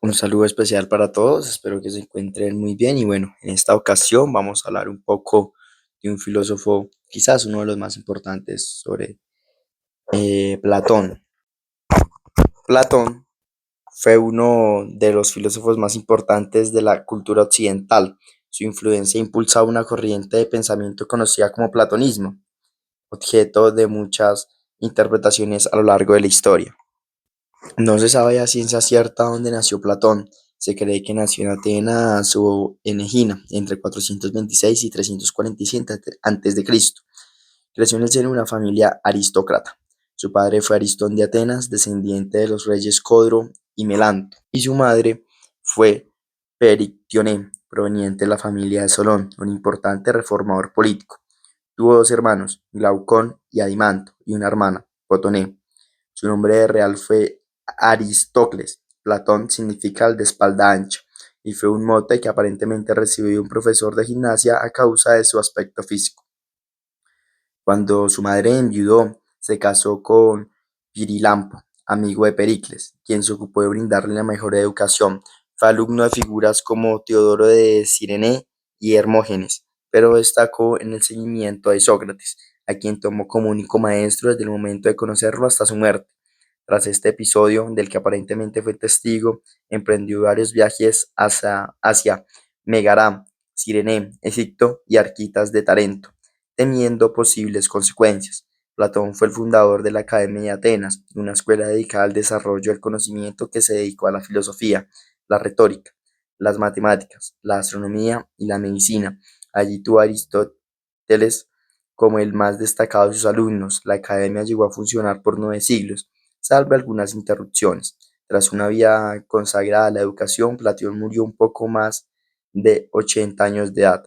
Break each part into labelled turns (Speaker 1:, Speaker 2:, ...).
Speaker 1: Un saludo especial para todos, espero que se encuentren muy bien y bueno, en esta ocasión vamos a hablar un poco de un filósofo, quizás uno de los más importantes, sobre Platón. Platón fue uno de los filósofos más importantes de la cultura occidental. Su influencia impulsa una corriente de pensamiento conocida como platonismo, objeto de muchas interpretaciones a lo largo de la historia. No se sabe a ciencia cierta dónde nació Platón. Se cree que nació en Atenas o en Egina entre 426 y 347 antes de Cristo. Creció en el seno de una familia aristócrata. Su padre fue Aristón de Atenas, descendiente de los reyes Codro y Melanto, y su madre fue Perictione, proveniente de la familia de Solón, un importante reformador político. Tuvo dos hermanos, Glaucón y Adimanto, y una hermana, Potoné. Su nombre real fue Aristócles. Platón significa el de espalda ancha, y fue un mote que aparentemente recibió de un profesor de gimnasia a causa de su aspecto físico. Cuando su madre enviudó, se casó con Pirilampo, amigo de Pericles, quien se ocupó de brindarle la mejor educación. Fue alumno de figuras como Teodoro de Cirene y Hermógenes, pero destacó en el seguimiento de Sócrates, a quien tomó como único maestro desde el momento de conocerlo hasta su muerte. Tras este episodio, del que aparentemente fue testigo, emprendió varios viajes hacia Megará, Cirene, Egipto y Arquitas de Tarento, temiendo posibles consecuencias. Platón fue el fundador de la Academia de Atenas, una escuela dedicada al desarrollo del conocimiento que se dedicó a la filosofía, la retórica, las matemáticas, la astronomía y la medicina. Allí tuvo a Aristóteles como el más destacado de sus alumnos. La academia llegó a funcionar por 9 siglos, salvo algunas interrupciones. Tras una vida consagrada a la educación, Platón murió un poco más de 80 años de edad.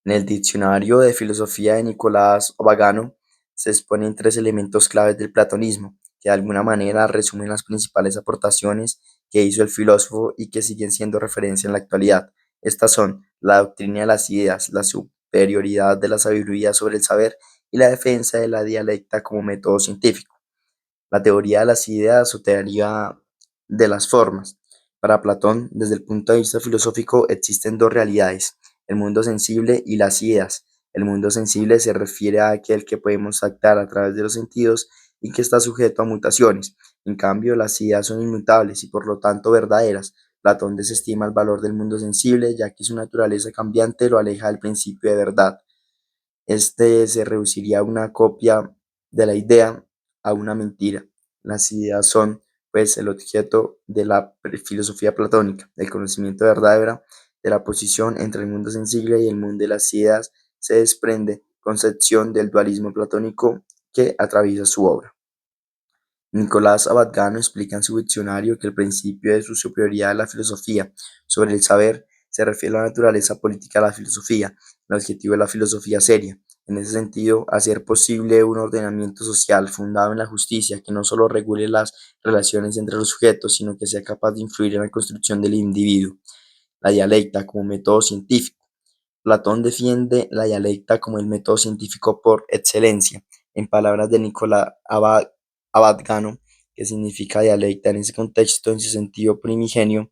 Speaker 1: En el Diccionario de Filosofía de Nicolás Obagano se exponen tres elementos claves del platonismo, que de alguna manera resumen las principales aportaciones que hizo el filósofo y que siguen siendo referencia en la actualidad. Estas son la doctrina de las ideas, la superioridad de la sabiduría sobre el saber y la defensa de la dialéctica como método científico. La teoría de las ideas o teoría de las formas. Para Platón, desde el punto de vista filosófico, existen dos realidades, el mundo sensible y las ideas. El mundo sensible se refiere a aquel que podemos actar a través de los sentidos y que está sujeto a mutaciones. En cambio, las ideas son inmutables y por lo tanto verdaderas. Platón desestima el valor del mundo sensible, ya que su naturaleza cambiante lo aleja del principio de verdad. Este se reduciría a una copia de la idea a una mentira. Las ideas son, pues, el objeto de la filosofía platónica. El conocimiento verdadero de la posición entre el mundo sensible y el mundo de las ideas se desprende concepción del dualismo platónico que atraviesa su obra. Nicolás Abadgano explica en su diccionario que el principio de su superioridad de la filosofía sobre el saber se refiere a la naturaleza política de la filosofía, el objetivo de la filosofía seria. En ese sentido, hacer posible un ordenamiento social fundado en la justicia que no solo regule las relaciones entre los sujetos, sino que sea capaz de influir en la construcción del individuo. La dialéctica como método científico. Platón defiende la dialéctica como el método científico por excelencia. En palabras de Nicolás Abadgano, que significa dialéctica en ese contexto, en su sentido primigenio,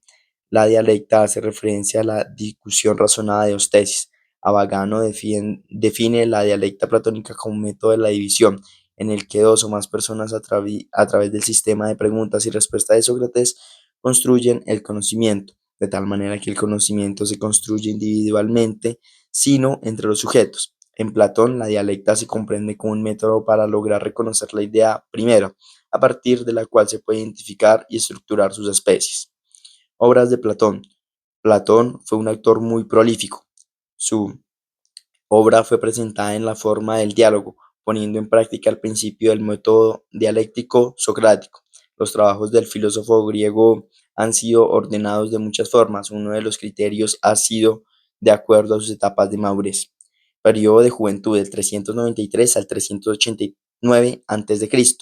Speaker 1: la dialéctica hace referencia a la discusión razonada de dos tesis. Abadgano define la dialéctica platónica como un método de la división, en el que dos o más personas a través del sistema de preguntas y respuestas de Sócrates construyen el conocimiento, de tal manera que el conocimiento se construye individualmente, sino entre los sujetos. En Platón, la dialéctica se comprende como un método para lograr reconocer la idea primera, a partir de la cual se puede identificar y estructurar sus especies. Obras de Platón. Platón fue un autor muy prolífico. Su obra fue presentada en la forma del diálogo, poniendo en práctica el principio del método dialéctico socrático. Los trabajos del filósofo griego han sido ordenados de muchas formas. Uno de los criterios ha sido de acuerdo a sus etapas de madurez. Periodo de juventud del 393 al 389 a.C.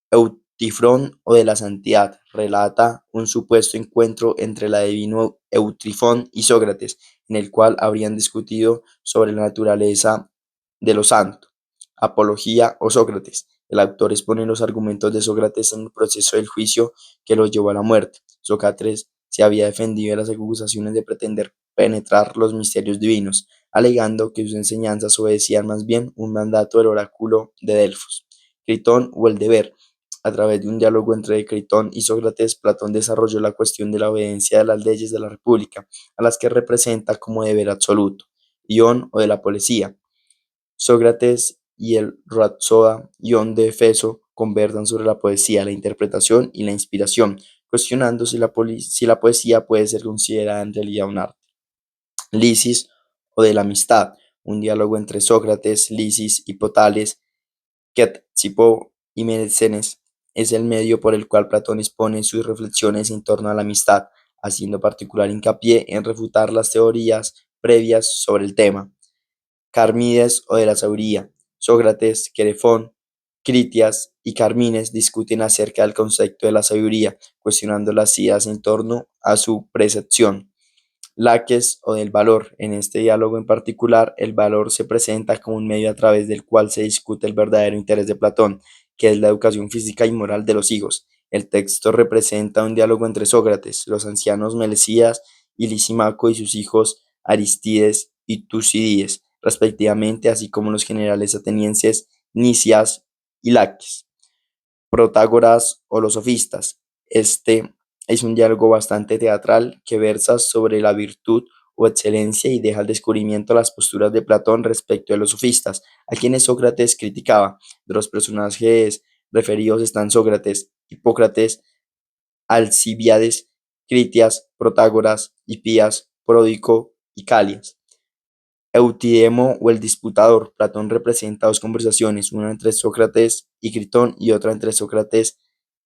Speaker 1: Eutifrón o de la Santidad relata un supuesto encuentro entre el adivino Eutrifón y Sócrates, en el cual habrían discutido sobre la naturaleza de lo santo. Apología o Sócrates. El autor expone los argumentos de Sócrates en el proceso del juicio que lo llevó a la muerte. Sócrates se había defendido de las acusaciones de pretender penetrar los misterios divinos, alegando que sus enseñanzas obedecían más bien un mandato del oráculo de Delfos. Critón o el deber. A través de un diálogo entre Critón y Sócrates, Platón desarrolló la cuestión de la obediencia de las leyes de la República, a las que representa como deber absoluto, Ión o de la policía. Sócrates y el Rapsoda Ión de Efeso conversan sobre la poesía, la interpretación y la inspiración, cuestionando si la poesía puede ser considerada en realidad un arte. Lisis o de la amistad, un diálogo entre Sócrates, Lisis y Potales, Quetsipo y Mecenes, es el medio por el cual Platón expone sus reflexiones en torno a la amistad, haciendo particular hincapié en refutar las teorías previas sobre el tema. Carmides o de la sabiduría. Sócrates, Querefón, Critias y Carmines discuten acerca del concepto de la sabiduría, cuestionando las ideas en torno a su percepción. Laques o del valor. En este diálogo en particular, el valor se presenta como un medio a través del cual se discute el verdadero interés de Platón, que es la educación física y moral de los hijos. El texto representa un diálogo entre Sócrates, los ancianos Melesías y Lisímaco y sus hijos Aristides y Tucídides, respectivamente, así como los generales atenienses Nicias y Laques. Protágoras o los sofistas. Este es un diálogo bastante teatral que versa sobre la virtud o excelencia y deja al descubrimiento las posturas de Platón respecto de los sofistas, a quienes Sócrates criticaba. De los personajes referidos están Sócrates, Hipócrates, Alcibíades, Critias, Protágoras, Hipías, Pródico y Calias. Eutidemo o el disputador. Platón representa dos conversaciones, una entre Sócrates y Critón y otra entre Sócrates,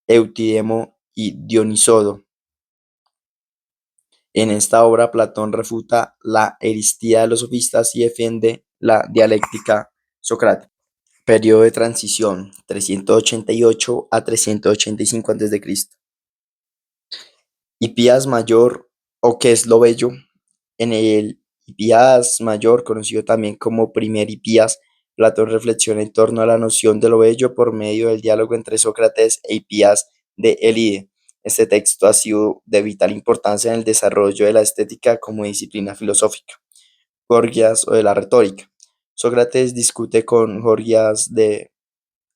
Speaker 1: Eutidemo y Dionisodo. En esta obra, Platón refuta la herejía de los sofistas y defiende la dialéctica socrática. Periodo de transición, 388 a 385 a.C. Hipías Mayor, o qué es lo bello. En el Hipías Mayor, conocido también como Primer Hipías, Platón reflexiona en torno a la noción de lo bello por medio del diálogo entre Sócrates e Hipías de Elide. Este texto ha sido de vital importancia en el desarrollo de la estética como disciplina filosófica. Gorgias o de la retórica. Sócrates discute con Gorgias de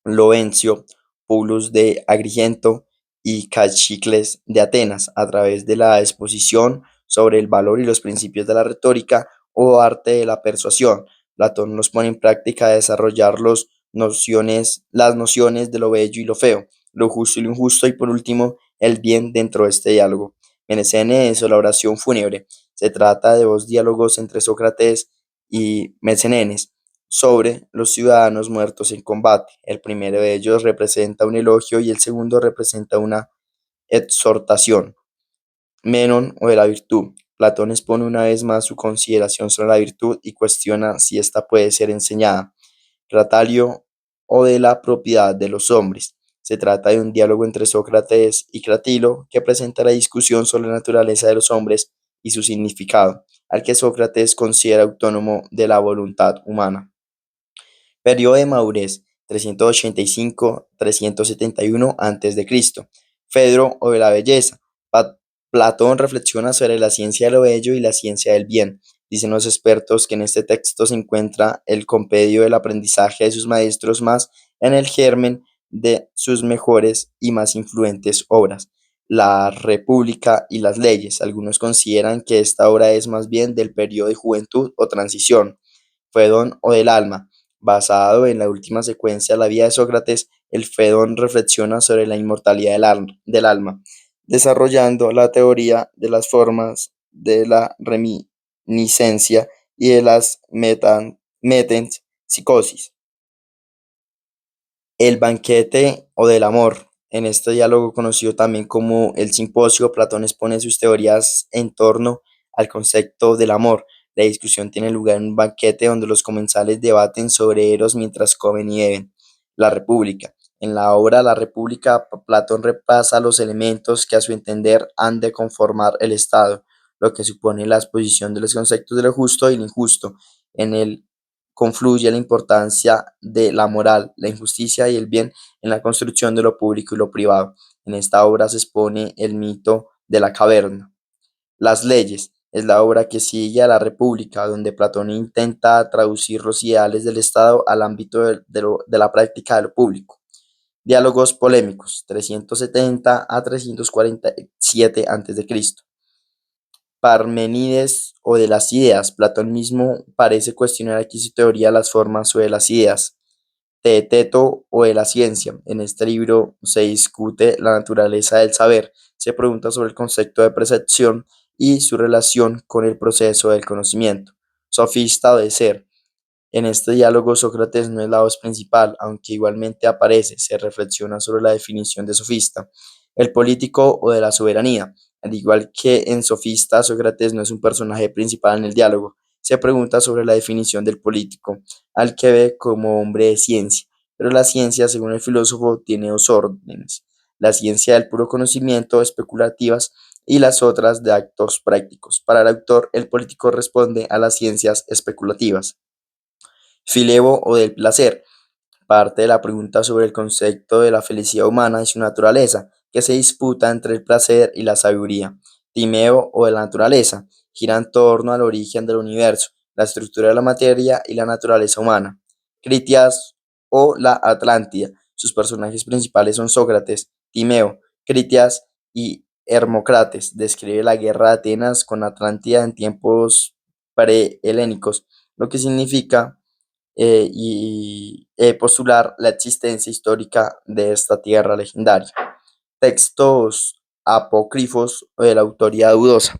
Speaker 1: Lorencio, Publius de Agrigento y Cachicles de Atenas, a través de la exposición sobre el valor y los principios de la retórica o arte de la persuasión. Platón los pone en práctica a desarrollar las nociones de lo bello y lo feo, lo justo y lo injusto, y por último, el bien dentro de este diálogo. Mecenes o la oración fúnebre. Se trata de dos diálogos entre Sócrates y Mecenes sobre los ciudadanos muertos en combate. El primero de ellos representa un elogio y el segundo representa una exhortación. Menon o de la virtud. Platón expone una vez más su consideración sobre la virtud y cuestiona si ésta puede ser enseñada. Cratalio o de la propiedad de los hombres. Se trata de un diálogo entre Sócrates y Cratilo que presenta la discusión sobre la naturaleza de los hombres y su significado, al que Sócrates considera autónomo de la voluntad humana. Periodo de madurez, 385-371 a.C. Fedro o de la belleza. Platón reflexiona sobre la ciencia de lo bello y la ciencia del bien. Dicen los expertos que en este texto se encuentra el compendio del aprendizaje de sus maestros más en el germen de sus mejores y más influyentes obras. La República y las leyes. Algunos consideran que esta obra es más bien del periodo de juventud o transición. Fedón o del alma. Basado en la última secuencia de la vida de Sócrates, el Fedón reflexiona sobre la inmortalidad del alma, desarrollando la teoría de las formas de la reminiscencia y de las metempsicosis. El banquete o del amor. En este diálogo, conocido también como el simposio, Platón expone sus teorías en torno al concepto del amor. La discusión tiene lugar en un banquete donde los comensales debaten sobre Eros mientras comen y beben. La República. En la obra La República, Platón repasa los elementos que a su entender han de conformar el Estado, lo que supone la exposición de los conceptos de lo justo y lo injusto en el confluye la importancia de la moral, la injusticia y el bien en la construcción de lo público y lo privado. En esta obra se expone el mito de la caverna. Las leyes es la obra que sigue a la República, donde Platón intenta traducir los ideales del Estado al ámbito de la práctica de lo público. Diálogos polémicos, 370 a 347 a.C. Parménides o de las ideas. Platón mismo parece cuestionar aquí su teoría de las formas o de las ideas. Teeteto o de la ciencia. En este libro se discute la naturaleza del saber, se pregunta sobre el concepto de percepción y su relación con el proceso del conocimiento. Sofista o de ser. En este diálogo Sócrates no es la voz principal, aunque igualmente aparece, se reflexiona sobre la definición de sofista, el político o de la soberanía. Al igual que en Sofista, Sócrates no es un personaje principal en el diálogo, se pregunta sobre la definición del político, al que ve como hombre de ciencia. Pero la ciencia, según el filósofo, tiene dos órdenes: la ciencia del puro conocimiento, especulativas, y las otras de actos prácticos. Para el autor, el político responde a las ciencias especulativas. Filebo o del placer. Parte de la pregunta sobre el concepto de la felicidad humana y su naturaleza, que se disputa entre el placer y la sabiduría. Timeo o de la naturaleza. Gira en torno al origen del universo, la estructura de la materia y la naturaleza humana. Critias o la Atlántida. Sus personajes principales son Sócrates, Timeo, Critias y Hermócrates. Describe la guerra de Atenas con Atlántida en tiempos prehelénicos, lo que significa postular la existencia histórica de esta tierra legendaria. Textos apócrifos o de la autoría dudosa.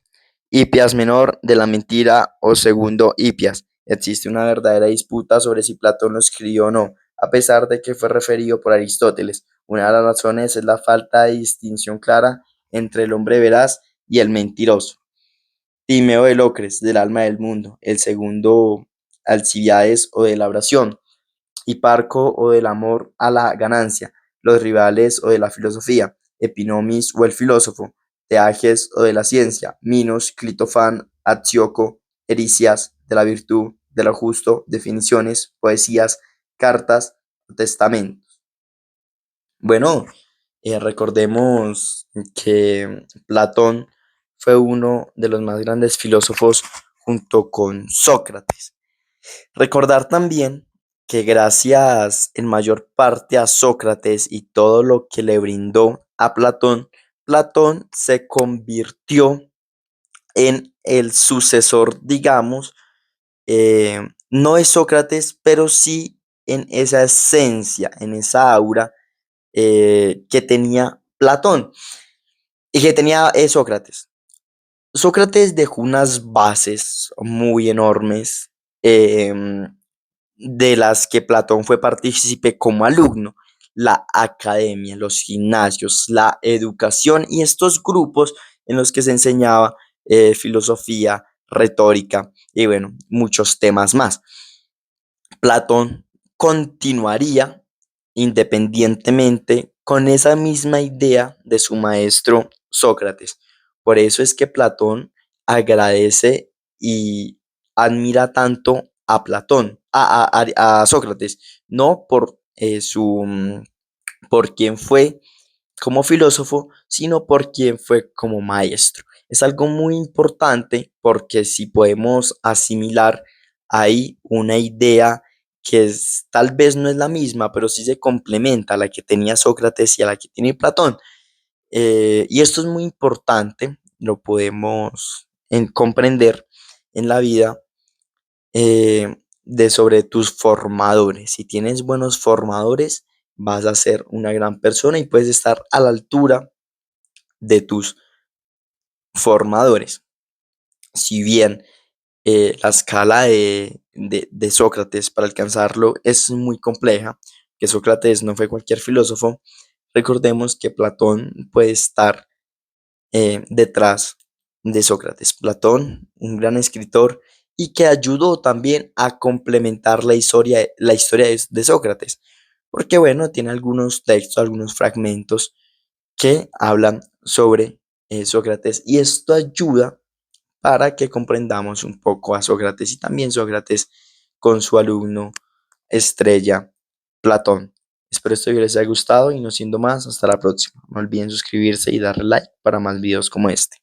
Speaker 1: Hipias menor de la mentira o segundo Hipias. Existe una verdadera disputa sobre si Platón lo escribió o no, a pesar de que fue referido por Aristóteles. Una de las razones es la falta de distinción clara entre el hombre veraz y el mentiroso. Timeo de Locres, del alma del mundo. El segundo, Alcibiades o de la oración. Hiparco o del amor a la ganancia. Los rivales o de la filosofía. Epinomis o el filósofo. Teages o de la ciencia. Minos, Clitofán, Acioco, Ericias, de la virtud, de lo justo, definiciones, poesías, cartas, testamentos. Bueno, recordemos que Platón fue uno de los más grandes filósofos junto con Sócrates. Recordar también que gracias en mayor parte a Sócrates y todo lo que le brindó a Platón, Platón se convirtió en el sucesor, digamos, no de Sócrates, pero sí en esa esencia, en esa aura que tenía Platón y que tenía Sócrates. Sócrates dejó unas bases muy enormes, de las que Platón fue partícipe como alumno: la academia, los gimnasios, la educación y estos grupos en los que se enseñaba filosofía, retórica y bueno, muchos temas más. Platón continuaría independientemente con esa misma idea de su maestro Sócrates. Por eso es que Platón agradece y admira tanto a Platón, a Sócrates, no por por quien fue como filósofo, sino por quien fue como maestro. Es algo muy importante porque si podemos asimilar ahí una idea que tal vez no es la misma, pero sí se complementa a la que tenía Sócrates y a la que tiene Platón. Y esto es muy importante, lo podemos comprender en la vida, de sobre tus formadores. Si tienes buenos formadores, vas a ser una gran persona y puedes estar a la altura de tus formadores. Si bien la escala de Sócrates para alcanzarlo es muy compleja, que Sócrates no fue cualquier filósofo, recordemos que Platón puede estar detrás de Sócrates. Platón, un gran escritor y que ayudó también a complementar la historia de Sócrates, porque bueno, tiene algunos textos, algunos fragmentos que hablan sobre Sócrates y esto ayuda para que comprendamos un poco a Sócrates y también Sócrates con su alumno estrella, Platón. Espero esto que les haya gustado y no siendo más, hasta la próxima. No olviden suscribirse y darle like para más videos como este.